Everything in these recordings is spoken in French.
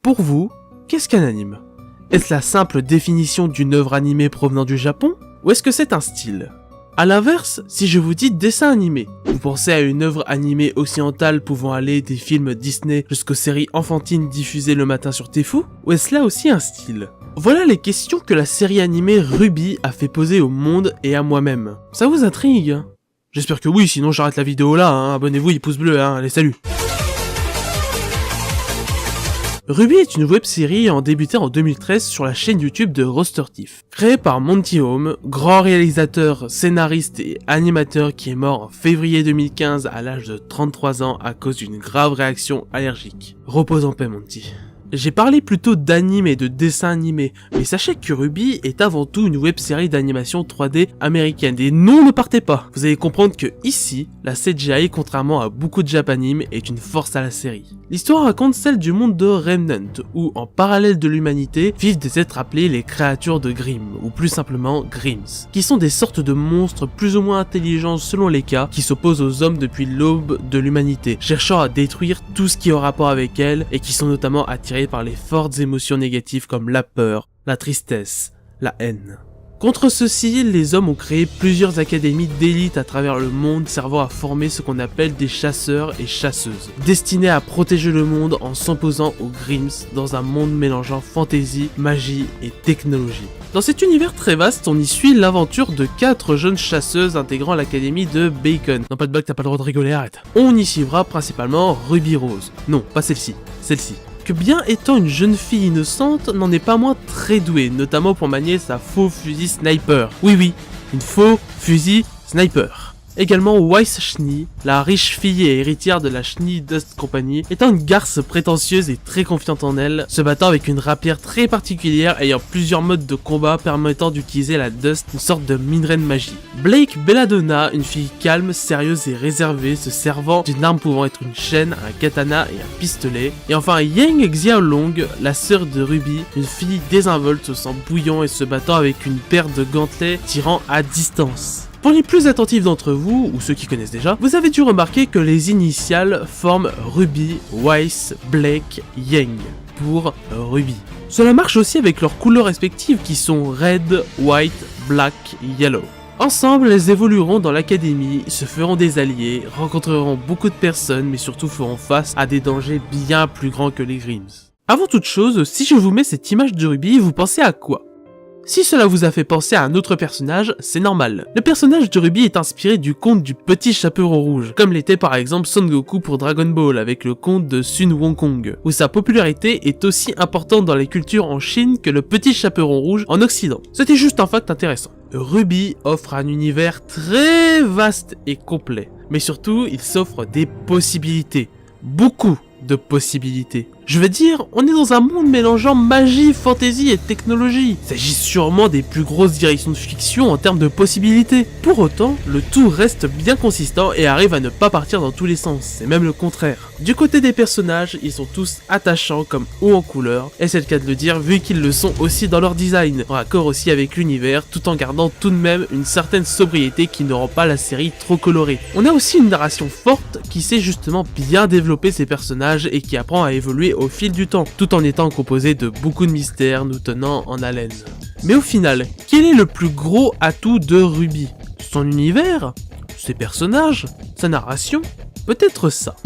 Pour vous, qu'est-ce qu'un anime? Est-ce la simple définition d'une œuvre animée provenant du Japon? Ou est-ce que c'est un style? A l'inverse, si je vous dis dessin animé, vous pensez à une œuvre animée occidentale pouvant aller des films Disney jusqu'aux séries enfantines diffusées le matin sur Tfue? Ou est-ce là aussi un style? Voilà les questions que la série animée RWBY a fait poser au monde et à moi-même. Ça vous intrigue? J'espère que oui, sinon j'arrête la vidéo là, hein. Abonnez-vous et pouce bleu, hein. Allez, salut. RWBY est une web-série ayant débuté en 2013 sur la chaîne YouTube de Rooster Teeth. Créée par Monty Home, grand réalisateur, scénariste et animateur qui est mort en février 2015 à l'âge de 33 ans à cause d'une grave réaction allergique. Repose en paix Monty. J'ai parlé plutôt d'anime et de dessin animé, mais sachez que RWBY est avant tout une web-série d'animation 3D américaine. Et non, ne partez pas. Vous allez comprendre que ici, la CGI, contrairement à beaucoup de Japanime, est une force à la série. L'histoire raconte celle du monde de Remnant, où, en parallèle de l'humanité, vivent des êtres appelés les créatures de Grimm, ou plus simplement Grimms, qui sont des sortes de monstres plus ou moins intelligents selon les cas, qui s'opposent aux hommes depuis l'aube de l'humanité, cherchant à détruire tout ce qui est en rapport avec elles, et qui sont notamment attirés par les fortes émotions négatives comme la peur, la tristesse, la haine. Contre ceci, les hommes ont créé plusieurs académies d'élite à travers le monde servant à former ce qu'on appelle des chasseurs et chasseuses, destinés à protéger le monde en s'opposant aux Grimms dans un monde mélangeant fantaisie, magie et technologie. Dans cet univers très vaste, on y suit l'aventure de 4 jeunes chasseuses intégrant l'académie de Bacon. Non, pas de blague, t'as pas le droit de rigoler, arrête. On y suivra principalement Ruby Rose. Non, pas celle-ci, celle-ci. Que bien étant une jeune fille innocente, n'en est pas moins très douée, notamment pour manier sa faux fusil sniper. Oui, une faux fusil sniper. Également Weiss Schnee, la riche fille et héritière de la Schnee Dust Company, étant une garce prétentieuse et très confiante en elle, se battant avec une rapière très particulière ayant plusieurs modes de combat permettant d'utiliser la Dust, une sorte de minerai de magie. Blake Belladonna, une fille calme, sérieuse et réservée, se servant d'une arme pouvant être une chaîne, un katana et un pistolet. Et enfin Yang Xiaolong, la sœur de Ruby, une fille désinvolte au sang bouillant et se battant avec une paire de gantelets tirant à distance. Pour les plus attentifs d'entre vous, ou ceux qui connaissent déjà, vous avez dû remarquer que les initiales forment Ruby, Weiss, Blake, Yang, pour Ruby. Cela marche aussi avec leurs couleurs respectives qui sont Red, White, Black, Yellow. Ensemble, elles évolueront dans l'académie, se feront des alliés, rencontreront beaucoup de personnes, mais surtout feront face à des dangers bien plus grands que les Grimms. Avant toute chose, si je vous mets cette image de Ruby, vous pensez à quoi ? Si cela vous a fait penser à un autre personnage, c'est normal. Le personnage de Ruby est inspiré du conte du Petit Chaperon Rouge, comme l'était par exemple Son Goku pour Dragon Ball avec le conte de Sun Wukong, où sa popularité est aussi importante dans les cultures en Chine que le Petit Chaperon Rouge en Occident. C'était juste un fact intéressant. Ruby offre un univers très vaste et complet, mais surtout il s'offre des possibilités. Beaucoup de possibilités. Je veux dire, on est dans un monde mélangeant magie, fantaisie et technologie. Il s'agit sûrement des plus grosses directions de fiction en termes de possibilités. Pour autant, le tout reste bien consistant et arrive à ne pas partir dans tous les sens, c'est même le contraire. Du côté des personnages, ils sont tous attachants comme haut en couleur, et c'est le cas de le dire vu qu'ils le sont aussi dans leur design, en accord aussi avec l'univers, tout en gardant tout de même une certaine sobriété qui ne rend pas la série trop colorée. On a aussi une narration forte qui sait justement bien développer ses personnages et qui apprend à évoluer au fil du temps, tout en étant composé de beaucoup de mystères nous tenant en haleine. Mais au final, quel est le plus gros atout de Ruby? Son univers? Ses personnages? Sa narration? Peut-être ça.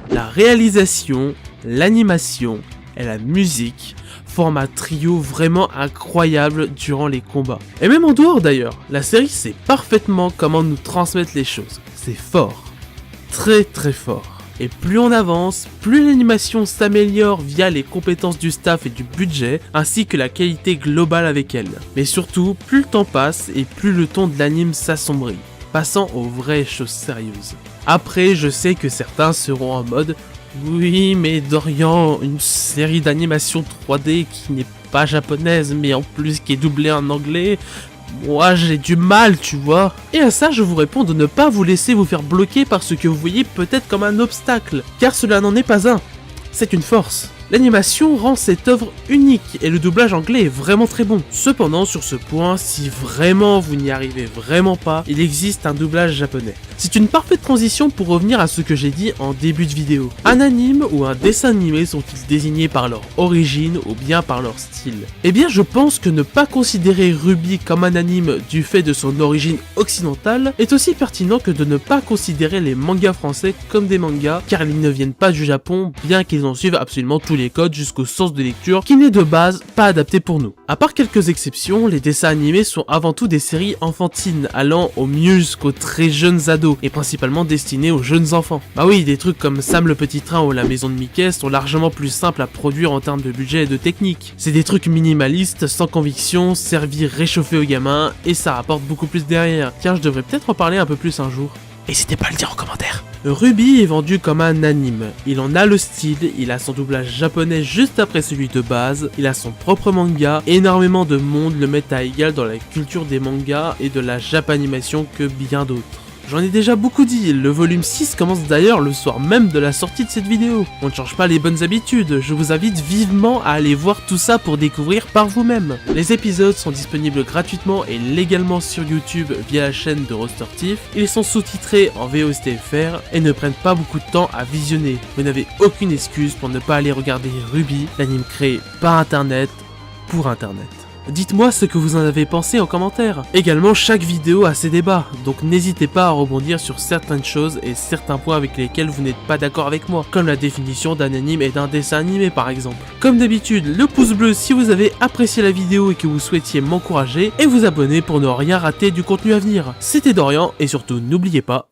La réalisation, l'animation et la musique forment un trio vraiment incroyable durant les combats. Et même en dehors d'ailleurs, la série sait parfaitement comment nous transmettre les choses. C'est fort. Très très fort. Et plus on avance, plus l'animation s'améliore via les compétences du staff et du budget, ainsi que la qualité globale avec elle. Mais surtout, plus le temps passe et plus le ton de l'anime s'assombrit, passant aux vraies choses sérieuses. Après, je sais que certains seront en mode « Oui, mais Dorian, une série d'animation 3D qui n'est pas japonaise, mais en plus qui est doublée en anglais, moi j'ai du mal, tu vois. Et à ça, je vous réponds de ne pas vous laisser vous faire bloquer par ce que vous voyez peut-être comme un obstacle, car cela n'en est pas un, c'est une force. L'animation rend cette œuvre unique et le doublage anglais est vraiment très bon. Cependant, sur ce point, si vraiment vous n'y arrivez vraiment pas, il existe un doublage japonais. C'est une parfaite transition pour revenir à ce que j'ai dit en début de vidéo. Un anime ou un dessin animé sont-ils désignés par leur origine ou bien par leur style? Eh bien, je pense que ne pas considérer Ruby comme un anime du fait de son origine occidentale est aussi pertinent que de ne pas considérer les mangas français comme des mangas, car ils ne viennent pas du Japon, bien qu'ils en suivent absolument tous les codes jusqu'au sens de lecture qui n'est de base pas adapté pour nous. À part quelques exceptions, les dessins animés sont avant tout des séries enfantines, allant au mieux jusqu'aux très jeunes ados, et principalement destinés aux jeunes enfants. Bah oui, des trucs comme Sam le Petit Train ou La Maison de Mickey sont largement plus simples à produire en termes de budget et de technique. C'est des trucs minimalistes, sans conviction, servis réchauffés aux gamins, et ça rapporte beaucoup plus derrière. Tiens, je devrais peut-être en parler un peu plus un jour. N'hésitez pas à le dire en commentaire. Ruby est vendu comme un anime, il en a le style, il a son doublage japonais juste après celui de base, il a son propre manga, énormément de monde le mettent à égal dans la culture des mangas et de la japanimation que bien d'autres. J'en ai déjà beaucoup dit, le volume 6 commence d'ailleurs le soir même de la sortie de cette vidéo. On ne change pas les bonnes habitudes, je vous invite vivement à aller voir tout ça pour découvrir par vous-même. Les épisodes sont disponibles gratuitement et légalement sur YouTube via la chaîne de Roastertif. Ils sont sous-titrés en VOSTFR et ne prennent pas beaucoup de temps à visionner. Vous n'avez aucune excuse pour ne pas aller regarder Ruby, l'anime créé par Internet, pour Internet. Dites-moi ce que vous en avez pensé en commentaire. Également, chaque vidéo a ses débats, donc n'hésitez pas à rebondir sur certaines choses et certains points avec lesquels vous n'êtes pas d'accord avec moi, comme la définition d'un anime et d'un dessin animé par exemple. Comme d'habitude, le pouce bleu si vous avez apprécié la vidéo et que vous souhaitiez m'encourager, et vous abonner pour ne rien rater du contenu à venir. C'était Dorian, et surtout n'oubliez pas...